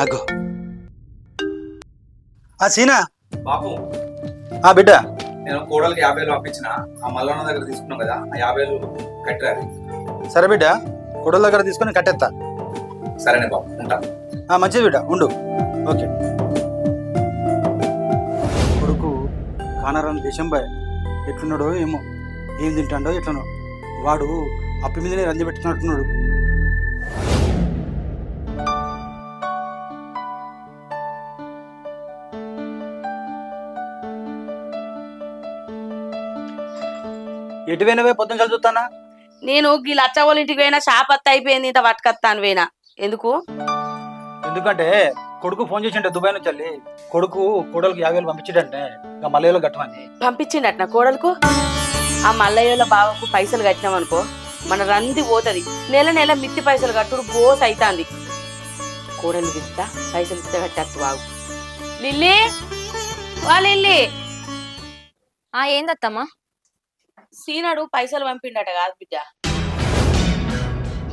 అగో ఆ సీనా బాపు బిడ్డ నేను కోడలికి 50,000 పంపించిన ఆ మల్లన్న దగ్గర తీసుకున్నాం కదా ఆ 50,000 కట్టారు. సరే బిడ్డ కొడల దగ్గర తీసుకొని కట్టేస్తా. సరేనే బాపు ఉంటా. మంచిది బిడ్డ ఉండు. ఓకే. కొడుకు కానారాని దేశం బాయ్ ఎట్లున్నాడో ఏమో, ఏం తింటాడో ఎట్లనో, వాడు అప్పి మీదనే రంది పెట్టుకున్నట్టున్నాడు. ఎటు పోయినవే పొద్దున చదువుతానా? నేను గీ లచ్చవోళ్ళ ఇంటికి పోయినా షాపత్త అయిపోయింది, ఇంత పట్టుకత్తాను పోయినా. ఎందుకంటే కొడుకు ఫోన్ చేసిండే దుబాయ్ నుంచి వెళ్ళి, కొడుకు కోడలికి 50,000 పంపించాడంటే ఇంకా మల్లయ్యలో కట్టమని పంపించిండట కోడలకు. ఆ మల్లయ్యలో బావకు పైసలు కట్టినామనుకో మన రంది పోతుంది. నెల నెల మిత్తి పైసలు కట్టుడు బోస్ అవుతుంది. కోడలు ఇస్తా పైసలు ఇస్తే కట్టేస్తా బాగు. లిల్లీ వా లిల్లీ. ఏందత్తమ్మా? సీనాడు పైసలు పంపిండట కాదు బిడ్డ,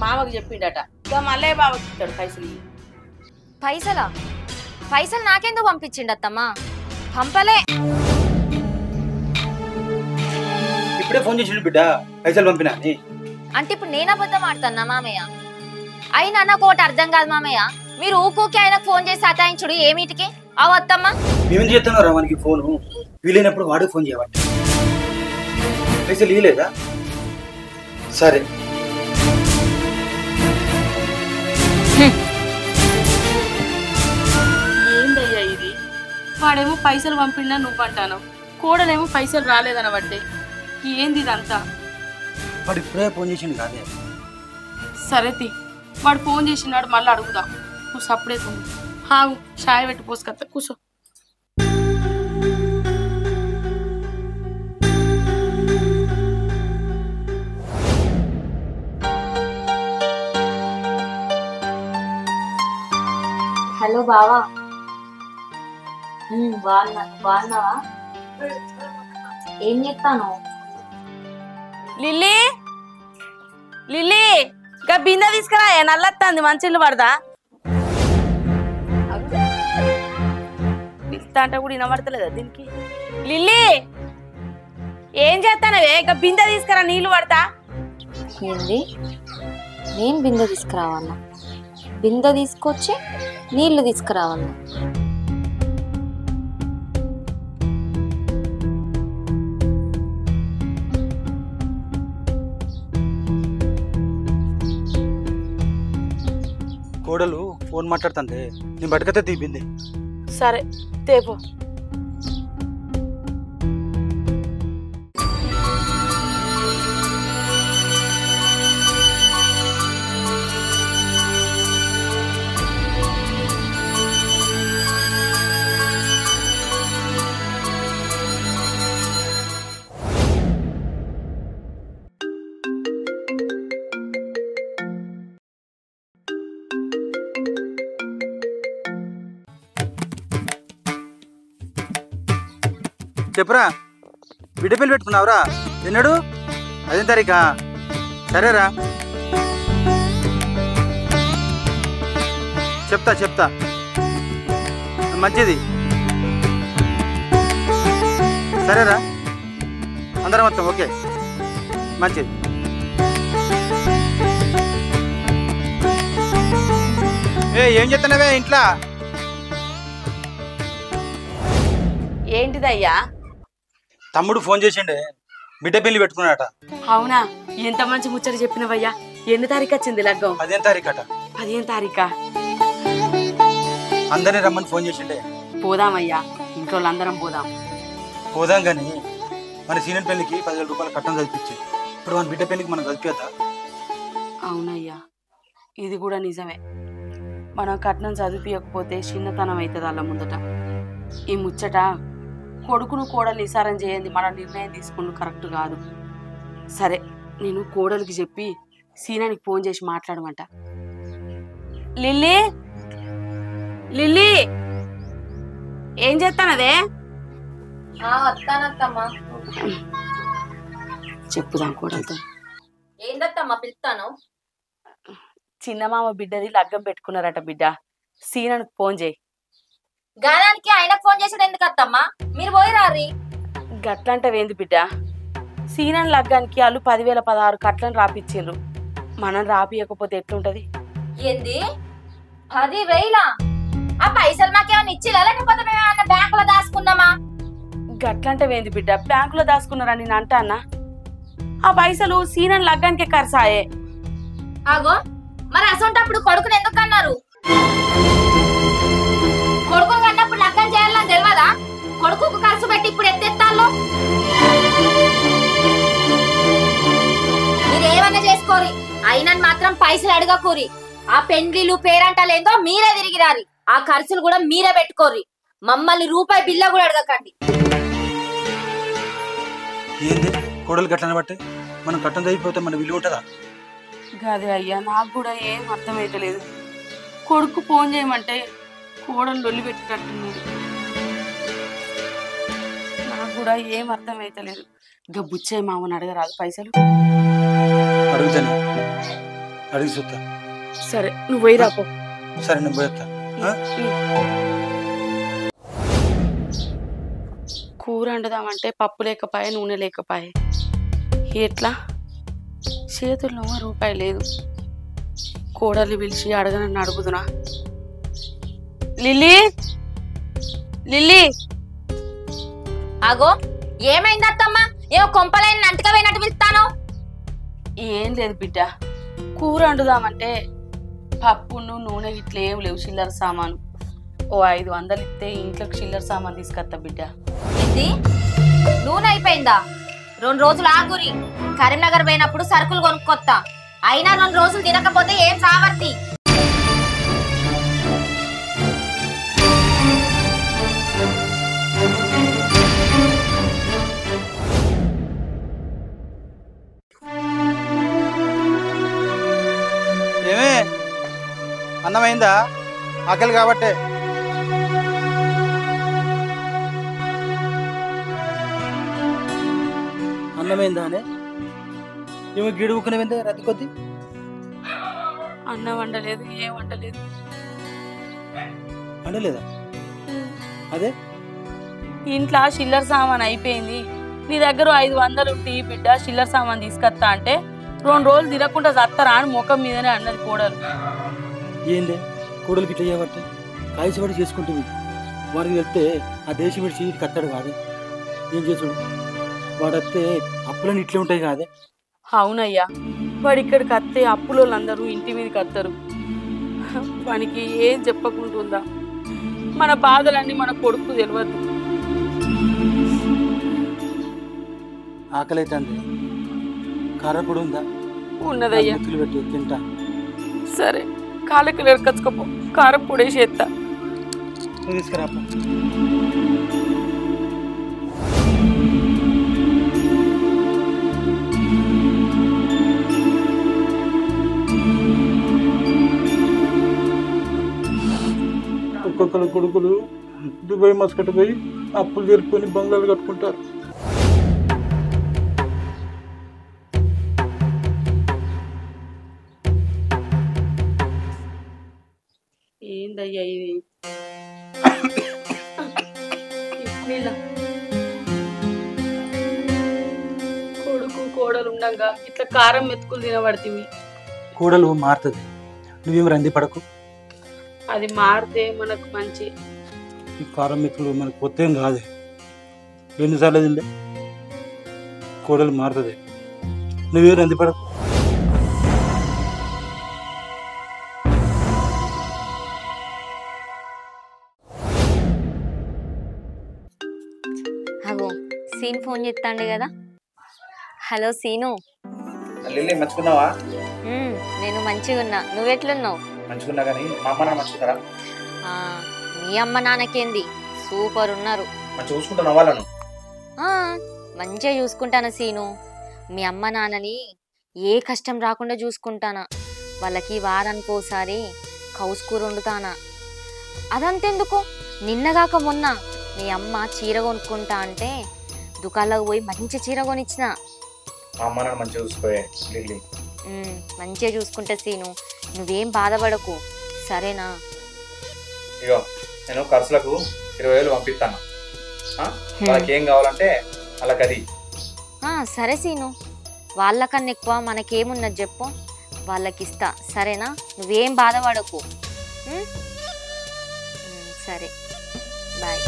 మామకు చెప్పిండట. ఇక మల్లయ్య బావకి ఇస్తాడు పైసలు. పైసలా? పైసలు నాకెందుకు పంపించిండత్తమ్మా? పంపలే. ఇప్పుడే ఫోన్ చేసిండు బిడ్డ పైసలు పంపినా అని. అంటే ఇప్పుడు నేను అబద్ధం ఆడుతున్నా మామయ్య? అయినా నాకు ఒకటి అర్థం కాదు మామయ్య, మీరు ఊకూకి ఆయనకు ఫోన్ చేసి సతాయించుడు ఏమిటికి? అవత్తమ్మా మేమేం చేస్తున్నారా మనకి ఫోను? వీలైనప్పుడు వాడికి ఫోన్ చేయబట్టి పైసలు ఇవ్వలేదా? సరే ఏందయ్యా ఇది? వాడేమో పైసలు పంపిండా నువ్వు అంటాను, కోడలేమో పైసలు రాలేదనబట్టే. ఏంది ఇదంతా? వాడు ఇప్పుడే ఫోన్ చేసిండు కాదే. సరే తి, వాడు ఫోన్ చేసినాడు మళ్ళీ అడుగుదాం. నువ్వు సప్పుడే హాగు చాయ్ పెట్టి పోసుకొస్తా, కూర్చో. హలో బావా. బాగున్నావా? ఏం చెప్తాను? లిల్లీ లిల్లీ ఇంకా బిందె తీసుకురా, నల్లత్తాంది మంచిళ్ళు పడదా. పిస్తా అంటే కూడా వినబడతలేదా దీనికి? లిల్లీ ఏం చేస్తానవే? ఇంకా బిందె తీసుకురా, నీళ్లు పడతా. ఏంది? నేను బిందె తీసుకురావన్నా? బిందె తీసుకొచ్చి నీళ్లు తీసుకురావన్నా? కోడలు ఫోన్ మాట్లాడుతుంది, నేను బయటకైతే తీపింది. సరే తేపో. చెప్పురా, బిడ్డ పెళ్లి పెట్టుకున్నావురా? ఎన్నడు? 5వ తారీఖా? సరేరా, చెప్తా మంచిది. సరేరా, అందరం మొత్తం ఓకే, మంచిది. ఏం చెప్తున్నావే ఇంట్లో? ఏంటిదయ్యా? తమ్ముడు ఫోన్ చేసిండే, బిడ్డ పెళ్లి పెట్టుకున్నాడట. అవునా? ఎంత మంచి ముచ్చట చెప్పినవయ్యా. ఎన్ని తారీఖు వచ్చింది లగ్గం? 10వ తారీఖు అట. 10వ తారీఖా? అందరినీ రమ్మని ఫోన్ చేసిండే. పోదామయ్యా, ఇంట్లో అందరం పోదాం కానీ మన సీనియర్ పెళ్లికి 10,000 రూపాయలు కట్టం చదివించి, ఇప్పుడు మన బిడ్డ పెళ్లికి మనం చదివేద్దా? అవునయ్యా, ఇది కూడా నిజమే. మనం కట్నం చదివియకపోతే చిన్నతనం అవుతుంది వాళ్ళ ముందట. ఈ ముచ్చట కొడుకును కోడలు నిసారం చేయండి, మన నిర్ణయం తీసుకుని కరెక్ట్ కాదు. సరే, నేను కోడలికి చెప్పి సీనానికి ఫోన్ చేసి మాట్లాడమంట. లిల్లీ లిల్లీ ఏం చేస్తానదే? వస్తానత్తమ్మా. చెప్పుదాం కోడలతో. ఏందత్తమ్మా పిలుస్తాను? చిన్నమామ బిడ్డది లగ్గం పెట్టుకున్నారట బిడ్డ. సీనకు ఫోన్ చేయి. గాదానికి ఆయనకు ఫోన్ చేసాడు ఎందుకు అత్తమ్మా? మీరు పోయి రారి. గట్లంటవేంది బిడ్డ? సీనన్ లగ్గానికి వాళ్ళు 10,016 కట్లను రాపిచ్చిండ్రు. మనం రాపియకపోతే ఎట్లుంటది? ఏంది 10,000? ఆ పైసలు మాకేమన్నా ఇచ్చిలా లేకపోతే మేము ఏమన్నా బ్యాంకులో దాచుకున్నామా? గట్లంటవేంది బిడ్డ? బ్యాంకులో దాచుకున్నారని నేను అంటా అన్నా. ఆ పైసలు సీనన్ లగ్గానికే ఖర్చాయే. ఆగో మరి అసొంటప్పుడు కొడుకుని ఎందుకు అన్నారు? కొడుకుని కన్నప్పుడు లగ్గం చేయాలని తెలియదా? కొడుకు ఖర్చు పెట్టి ఇప్పుడు ఎత్తెత్తాలో మీరేమన్నా చేసుకోరి, అయినా మాత్రం పైసలు అడగకూరి. ఆ పెండ్లిలు పేరంటాలేందో మీరే తిరిగిరారి. ఆ ఖర్చులు కూడా మీరే పెట్టుకోరి. మమ్మల్ని రూపాయి బిల్ల కూడా అడగకండి. ఏంది కోడలు గట్లని బట్టి మనం కట్టం అయిపోతే మన విలువ ఉంటుందా? గదే అయ్యా, నాకు కూడా ఏం అర్థమైతలేదు. కొడుకు ఫోన్ చేయమంటే కోడలు లొల్లి పెట్టేటట్టున్నది. నాకు కూడా ఏం అర్థమైతలేదు. ఇక బుచ్చయ్య మామని అడగరాదు పైసలు? అడుగుతాను, అడిగి చూస్తా. సరే నువ్వు పోయి రాపో. సరే నేను పోయేస్తా. కూర వండుదామంటే పప్పు లేకపోయే, నూనె లేకపోయే. ఎట్లా? చేతుల్లో రూపాయి లేదు. కోడలు పిలిచి అడగనని అడుగుతున్నా. Lily, lily. ఆగో ఏమైంది అత్తమ్మా? ఏమో కొంపలైన నంటక పోయినట్టు పిలుస్తాను. ఏం లేదు బిడ్డ, కూర వండుదామంటే పప్పును నూనె ఇట్లా ఏం లేవు. చిల్లర సామాను ఓ 500 ఇస్తే ఇంట్లోకి చిల్లర సామాన్ తీసుకొస్తా బిడ్డ. ఏంది నూనె అయిపోయిందా? 2 రోజులు ఆగురి. కరీంనగర్ పోయినప్పుడు సరుకులు కొనుక్కొత్తా. అయినా 2 రోజులు తినకపోతే ఏం సావర్తి? ఏమే అన్నమైందా? ఆకలి కాబట్టే. అన్నమైందా అనే ఏమో గిడుకునేవిందే రద్దు కొద్ది. అన్నం వండలేదు, ఏం వండలేదు. అండలేదా? అదే ఇంట్లో చిల్లర సామాన్ అయిపోయింది. నీ దగ్గర 500 ఉంటే బిడ్డ చిల్లర సామాన్ తీసుకొస్తా అంటే 2 రోజులు తినకుండా చత్తరా అని ముఖం మీదనే అన్నది కోడలు. ఏందే కోడలికి ఇట్లా చేయబట్టే కాయసపడి చేసుకుంటుంది. వాడికి వెళ్తే ఆ దేశం విడిచి ఇటు కత్తాడు కాదు. ఏం చేసుడు? వాడత్తే అప్పులని ఇట్లే ఉంటాయి కాదే. అవునయ్యా, వాడు ఇక్కడికి వస్తే అప్పులో అందరూ ఇంటి మీదకి వస్తారు. వానికి ఏం చెప్పకుంటుందా? మన బాధలన్నీ మన కొడుకు తెలియదు. ఆకలి అవుతుంది. కారపొడి ఉందా? ఉన్నదయ్యా. పెట్టి తింటా. సరే కాళ్ళకి ఎరకచ్చుకోపో, కారం పొడేసి ఎత్తా. తీసుకురాప. ఒక్కొక్కరు కొడుకులు దుబాయ్ మస్కట్ పోయి అప్పులు తీర్పుకొని బంగ్లాలు కట్టుకుంటారు. ఏందయ్యా ఇది? కొడుకు కోడలు ఉండగా ఇట్లా కారం మెతుకులు తినబడుతుంది. కోడలు మారుతుంది, నువ్వేమి రంది పడకు. అది మారితే మనకు మంచి. ఈ కారం మెతుకులు మనకు కొత్తేం కాదు. ఎన్నిసార్లు తిండే కోడలు మారుతుంది, నువ్వేమి రంది పడకు. అగో సీన్ ఫోన్ చేస్తాండే కదా. హలో సీను. లిల్లీ మంచుకున్నావా? నేను మంచిగా ఉన్నా, నువ్వెట్లున్నావు? మంచుకున్నా కానీ మా అమ్మ నాన్న మంచుకున్నారా? మీ అమ్మ నాన్నకేంది సూపర్ ఉన్నారు. మంచిగా చూసుకుంటున్నా వాళ్ళను? మంచిగా చూసుకుంటాను సీను. మీ అమ్మ నాన్నని ఏ కష్టం రాకుండా చూసుకుంటానా. వాళ్ళకి వారానికి ఒకసారి కౌసు కూర వండుతానా. అదంతెందుకు, నిన్నగాక మొన్న మీ అమ్మ చీర కొనుక్కుంటా అంటే దుకాణంలోకి పోయి మంచి చీర కొనిచ్చిన. మా అమ్మ నన్ను మంచిగా చూసుకోయే లిల్లీ. మంచిగా చూసుకుంటే సీను, నువ్వేం బాధపడకు సరేనా? ఇగో నేను ఖర్చులకు 20,000 పంపిస్తాను. వాళ్ళకి ఏం కావాలంటే వాళ్ళకి అది. సరే సీను, వాళ్ళకన్నా ఎక్కువ మనకేమున్నది చెప్పు, వాళ్ళకి ఇస్తా సరేనా? నువ్వేం బాధపడకు. సరే బాయ్.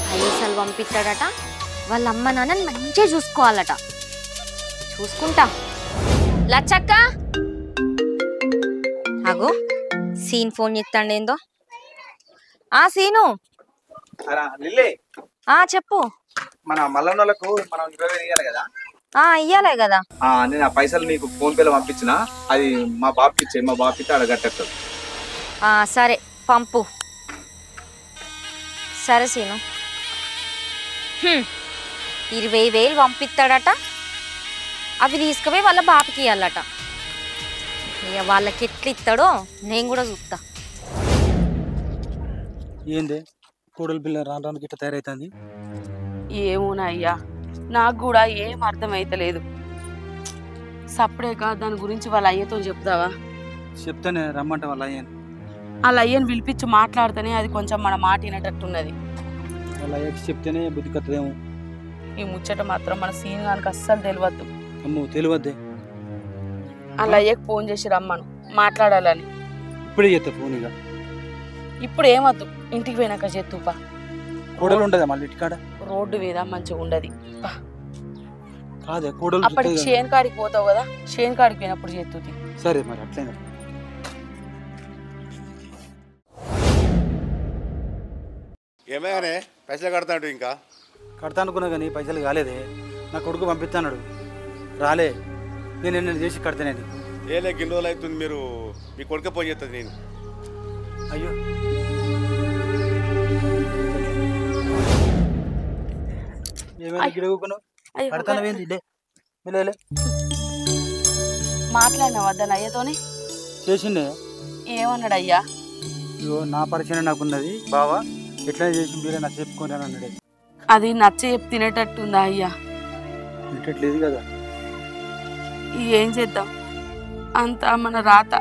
పైసలు పంపిస్తాడట, వాళ్ళ అమ్మ నాన్నని మంచిగా చూసుకోవాలట. చూసుకుంటా. లచ్చక్క అగో సీన్ ఫోన్ చేస్తాండేందో. సీను. లిల్లీ చెప్పు. మన మల్లన్నోళ్ళకు మనం 20,000 ఇవ్వాలి కదా? ఇయ్యాలే కదా. నేను ఆ పైసలు నీకు ఫోన్ పేలో పంపించిన, అది మా బాబుకి ఇచ్చే, మా బాబుకి ఆడ కట్టేస్తుంది. సరే పంపు. సరే సీను. 20,000 పంపిస్తాడట, అవి తీసుకుపోయి వాళ్ళ బాబుకి ఇవ్వాలట. ఇక వాళ్ళకి ఎట్లా ఇస్తాడో నేను కూడా చూస్తా. ఏంది కోడలు పిల్ల రాను రానికి ఇట్లా తయారైతుంది? ఏమోనా అయ్యా, నాకు కూడా ఏం అర్థమైతలేదు. సప్పుడేక దాని గురించి వాళ్ళ అయ్యతో చెప్తావా? చెప్తానే, రమ్మంటే వాళ్ళ అయ్యని. వాళ్ళ అయ్యని పిలిపించి మాట్లాడితేనే అది కొంచెం మన మాట వినేటట్టున్నది. వాళ్ళ అయ్యకి చెప్తేనే బుద్ధి కత్తదేమో. ఈ ముచ్చట మాత్రం మన సీన్ గానికి అస్సలు తెలియద్దు. అమ్మో తెలియద్దే. వాళ్ళ అయ్యకి ఫోన్ చేసి రమ్మను, మాట్లాడాలని. ఇప్పుడే చేస్తా ఫోన్. ఇక ఇప్పుడు ఏమద్దు, ఇంటికి పోయినాక చేతుపా. కోడలు ఉండదా మళ్ళీ ఇంటికాడ? రోడ్డు మీద మంచిగా ఉండదు. కాదే కోడలు అప్పటికి షేన్ కాడికి పోతావు కదా, షేన్ కాడికి పోయినప్పుడు చేతుది. సరే మరి అట్లయినా. ఏమైనా పైసలు కడతాడు? ఇంకా కడతా అనుకున్నా కానీ పైసలు కాలేదే. నా కొడుకు పంపిస్తాడు, రాలే. నేను నిన్న చేసి కడతానేది. ఏలే గిన్ని రోజులు అవుతుంది, మీరు మీ కొడుకే ఫోన్ చేస్తుంది. నేను అయ్యో ఏమైనా గిడగుకున్నావు? కడతానవేంది? మాట్లాడినావా దాని అయ్యతోని? చేసిండే. ఏమన్నాడు అయ్యా? ఇగో నా పరిచయం నాకున్నది బావా, ఎట్లా చేసి మీరే నాకు చెప్పుకోండి అని అన్నాడు. అది నచ్చ చెప్పి తినేటట్టుందా అయ్యా? తినేటట్లేదు కదా. ఏం చేద్దాం, అంతా మన రాత.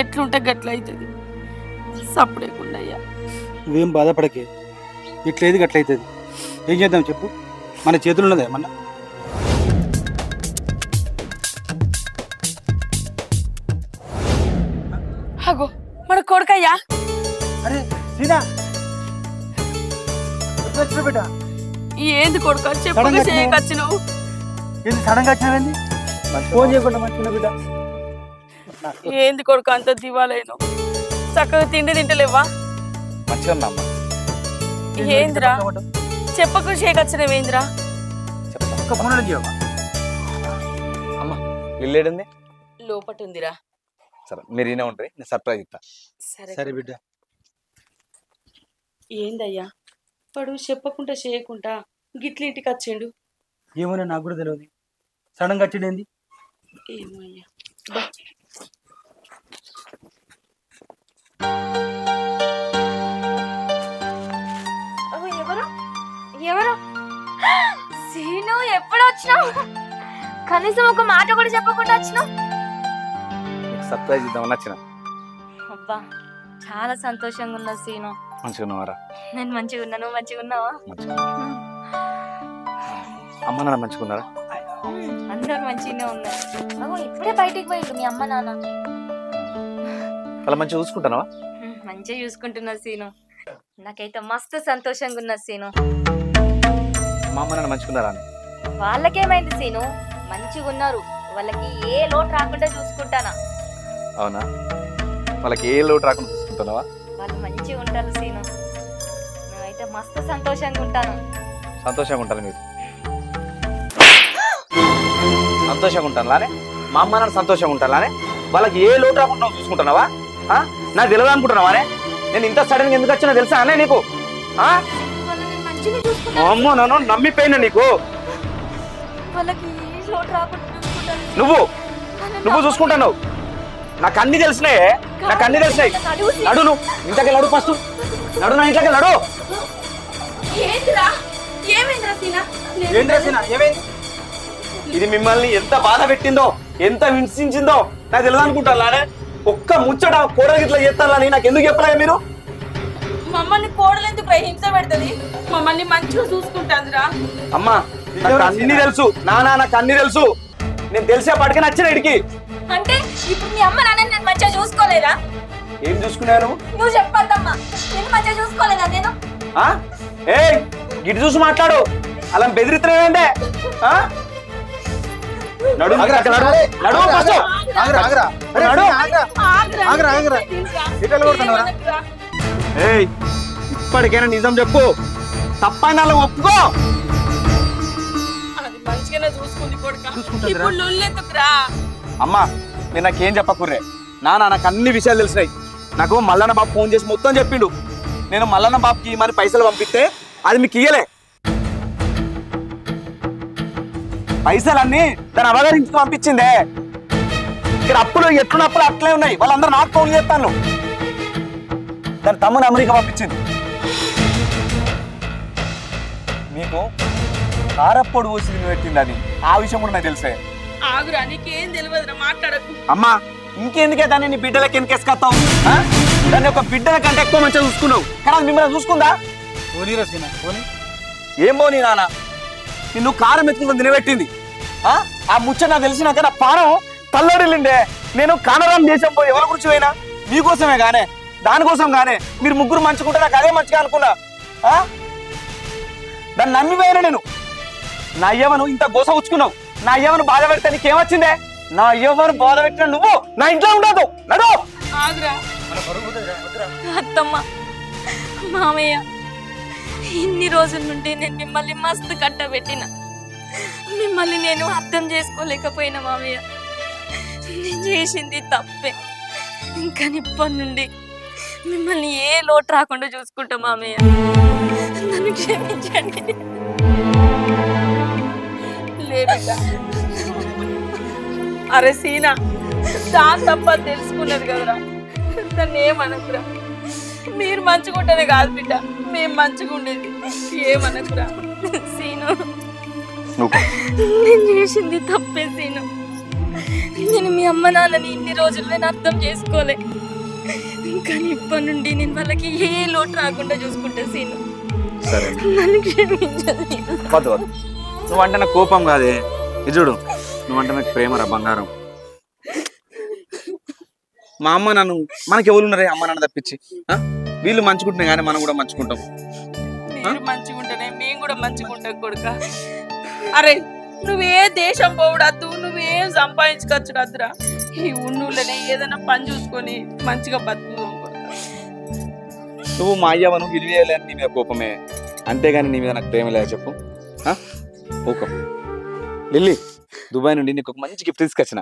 ఎట్లుంటే గట్లయితుంది. సప్పుడేకుండా అయ్యా. నువ్వేం బాధపడకే, ఇట్లేదు గట్లయితుంది. ఏం చేద్దాం చెప్పు, మన చేతులు ఉన్నదే ఏమన్నా? అగో మన కొడుకయ్యా. అరే సీనా, బిడ్డ ఏంది కొడుకు చెప్పగా చేయకొచ్చు నువ్వు? ఏంది సడన్గా వచ్చినావేంది? ఫోన్ చేయకుండా మంచిగా బిడ్డ. ఏంది కొడుకు అంత దివాలేను? చక్కగా తిండి తింటలేవా? మంచిగా ఉన్నామ్మా. ఏందిరా చెప్పకు చేయకొచ్చినవేందిరా? అమ్మ లిల్లేడుంది? లోపట ఉందిరా. సరే మీరు ఈయన ఉంటుంది, నేను సర్ప్రైజ్ ఇస్తా. సరే బిడ్డ. ఏందయ్యా వాడు చెప్పకుండా చేయకుండా గిట్ల ఇంటికి వచ్చిండు? ఏమో నాకు కూడా తెలియదు, సడన్గా వచ్చిండు. ఏంది ఏమో అయ్యా. ఎవరు ఎవరు? సీను ఎప్పుడు వచ్చినావు? కనీసం ఒక మాట కూడా చెప్పకుండా వచ్చినావు. సర్ప్రైజ్ ఇద్దామని వచ్చిన. అబ్బా చాలా సంతోషంగా ఉన్నా సీను. మంచిగా ఉన్నావారా? నేను మంచిగా ఉన్నా, నువ్వు మంచిగా ఉన్నావా? అమ్మ నాన్న మంచిగా ఉన్నారా? అందరు మంచిగానే ఉన్నారు. ఇప్పుడే బయటికి పోయిండు మీ అమ్మ నాన్న. అలా మంచిగా చూసుకుంటావా? మంచిగా చూసుకుంటున్నా సీను. నాకైతే మస్తు సంతోషంగా ఉన్నా సీను. మా అమ్మ నాన్న మంచిగా ఉన్నారా? వాళ్ళకేమైంది సీను, మంచిగా ఉన్నారు. వాళ్ళకి ఏ లోటు రాకుండా చూసుకుంటానా. అవునా? వాళ్ళకి ఏ లోటు రాకుండా చూసుకుంటున్నావా? వాళ్ళు మంచిగా ఉంటారు సీను. నేనైతే మస్తు సంతోషంగా ఉంటాను. సంతోషంగా ఉంటాను. మీరు సంతోషంగా ఉంటాను లానే? మా అమ్మ నాన్న సంతోషంగా ఉంటాను లానే? వాళ్ళకి ఏ లోటు రాకుండా చూసుకుంటున్నావా? నాకు తెలియదు అనుకుంటున్నావానే? నేను ఇంత సడన్గా ఎందుకు వచ్చినా తెలుసా అనే నీకు? అమ్మో నన్ను నమ్మిపోయినా నీకు. వాళ్ళకి ఏ లోటు రాకుండా చూసుకుంటాను. నువ్వు నువ్వు చూసుకుంటున్నావు. నాకు అన్ని తెలిసినాయే, నాకు అన్ని తెలిసినాయి. నడు నువ్వు ఇంతకే నడు, ఫస్ట్ నడు, నా ఇంట్లోకి నడు. ఇది మిమ్మల్ని ఎంత బాధ పెట్టిందో, ఎంత హింసించిందో నాకు తెలియదు అనుకుంటాను. ఒక్క ముచ్చట కోడలు ఇట్లా చేస్తానని నాకు ఎందుకు చెప్పలే మీరు? మమ్మల్ని కోడలు ఎందుకు హింస పెడుతుంది? మమ్మల్ని మంచిగా చూసుకుంటాందిరా. అమ్మా నాకు అన్ని తెలుసు, నానా నాకు అన్ని తెలుసు. నేను తెలిసే పట్టుకుని నచ్చిన ఇడికి. అంటే ఇప్పుడు మీ అమ్మ నాన్న నేను మంచిగా చూసుకోలేదా? ఏం చూసుకున్నాను? నువ్వు చెప్పద్దమ్మా, నేను మంచిగా చూసుకోలేదా నేను? ఏ గిటి చూసి మాట్లాడు, అలా బెదిరిస్తున్నావేంటే? నడు ఇప్పటికైనా నిజం చెప్పు, తప్పని అలా ఒప్పుకో. అమ్మా మీరు నాకేం చెప్పకుర్రే. నాకు అన్ని విషయాలు తెలిసినాయి. నాకు మల్లన్న బాబు ఫోన్ చేసి మొత్తం చెప్పిండు. నేను మల్లన్న బాబుకి మరి పైసలు పంపిస్తే అది మీకు ఇయ్యలే. పైసలన్నీ దాని అవగారింటికి పంపించిందే. ఇక్కడ అప్పులు ఎట్లున్న అప్పులు అట్లే ఉన్నాయి. వాళ్ళందరూ నాకు ఫోన్ చేస్తాను. దాని తమ్ముని అమెరికా పంపించింది. మీకు కారప్పొడు పోసి పెట్టింది అది. ఆ విషయం కూడా నాకు తెలిసే. అమ్మా ఇంకెందుకే దాన్ని నీ బిడ్డలకి ఎన్కేసుకొస్తావు? దాన్ని ఒక బిడ్డల కంటే ఎక్కువ మంచిగా చూసుకున్నావు కానీ మిమ్మల్ని చూసుకుందా? ఏం పోనీ నాన్న, నిన్ను కారం ఎత్తుకుని తినబెట్టింది. ఆ ముచ్చట నాకు తెలిసినాక నా పానం తల్లడిల్లిండే. నేను కానరాం దేశం పోయి ఎవరి గురించి పోయినా మీకోసమే గానే, దానికోసం గానే. మీరు ముగ్గురు మంచుకుంటే నాకు అదే మంచిగా అనుకున్నా. దాన్ని నమ్మిపోయినా నేను. నా అయ్యవను ఇంత గోస ఉచ్చుకున్నావు. నా అయ్యవను బాధ పెడితే నీకేమొచ్చిందే? నా అయ్యవను బాధ పెట్టిన నువ్వు నా ఇంట్లో ఉండదు. నడు. అత్తమ్మ, మామయ్య, ఇన్ని రోజుల నుండి నేను మిమ్మల్ని మస్తు కట్టబెట్టిన. మిమ్మల్ని నేను అర్థం చేసుకోలేకపోయినా మామయ్య. నేను చేసింది తప్పే. ఇంకా ఇప్పటి నుండి మిమ్మల్ని ఏ లోటు రాకుండా చూసుకుంటా మామయ్య. నన్ను క్షమించండి. అరే సీనా, దాని తప్ప తెలుసుకున్నది కదరా. దాన్ని ఏమనకురా. మీరు మంచిగుంటేనే కాదు బిడ్డ, మేము మంచిగా ఉండేది. ఏమనకురా సీను. నేను చేసింది తప్పే సీను. నేను మీ అమ్మ నాన్నని ఇన్ని రోజులు నేను అర్థం చేసుకోలే. కానీ ఇప్పటి నుండి నేను వాళ్ళకి ఏ లోటు రాకుండా చూసుకుంటా సీను. నన్ను క్షమించదు. నువ్వంటే నాకు కోపం కాదే. ఇది చూడు, నువ్వంటే నాకు ప్రేమరా బంగారం. మా అమ్మ నన్ను, మనకి ఎవరు ఉన్నారే అమ్మ నాన్న తప్పించి? వీళ్ళు మంచుకుంటున్నా కానీ మనం కూడా మంచుకుంటాం. మీరు మంచిగుంటేనే మేము కూడా మంచిగుంటాం కొడుక. అరే నువ్వే దేశం పోవడద్దు, నువ్వేం సంపాదించుకొచ్చుడద్దురా. ఈ ఉన్నూళ్ళనే ఏదైనా పని చూసుకొని మంచిగా బతుకు. నువ్వు మా అయ్యవను విలువేయాలని నీ మీద కోపమే, అంతేగాని నీ మీద నాకు ప్రేమ లేదా చెప్పు? ఓకే లిల్లీ, దుబాయ్ నుండి నీకు ఒక మంచి గిఫ్ట్ తీసుకొచ్చిన.